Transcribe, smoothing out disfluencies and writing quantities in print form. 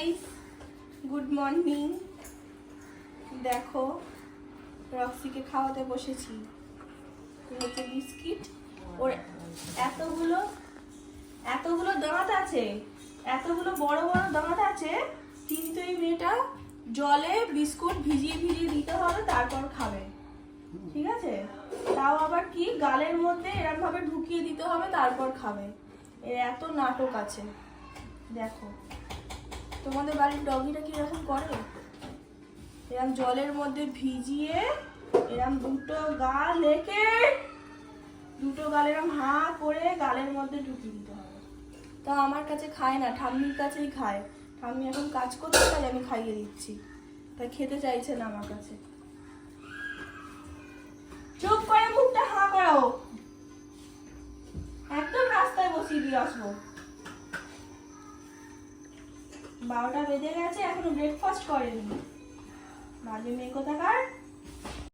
Guys, good morning. দেখো রক্সিকে খাওয়াতে বসেছি। হচ্ছে বিস্কিট। ওর এতগুলো দাঁত আছে, এতগুলো বড় বড় দাঁত আছে, কিন্তু এই মেয়েটা জলে বিস্কুট ভিজিয়ে ভিজিয়ে দিতে হবে, তারপর খাবে। ঠিক আছে, তাও আবার কি গালের মধ্যে এরকম ভাবে ঢুকিয়ে দিতে হবে, তারপর খাবে। এর এত নাটক আছে। দেখো তোমাদের বাড়ির ডগিটা কিরকম করে, এরকম জলের মধ্যে ভিজিয়ে এরকম দুটো গাল রেখে দুটো গাল এরকম হা করে গালের মধ্যে ঢুকিয়ে দিতে হবে। তা আমার কাছে খায় না, ঠাম্মির কাছেই খায়। ঠাম্মি এখন কাজ করতে, তাই আমি খাইয়ে দিচ্ছি, তাই খেতে চাইছে না আমার কাছে। চুপ করে মুখটা হা করো, একদম রাস্তায় বসিয়ে দিয়ে আসবো। 12টা বেজে গেছে, এখনো ব্রেকফাস্ট করেনি, বাজে মেয়ে কোথাকার।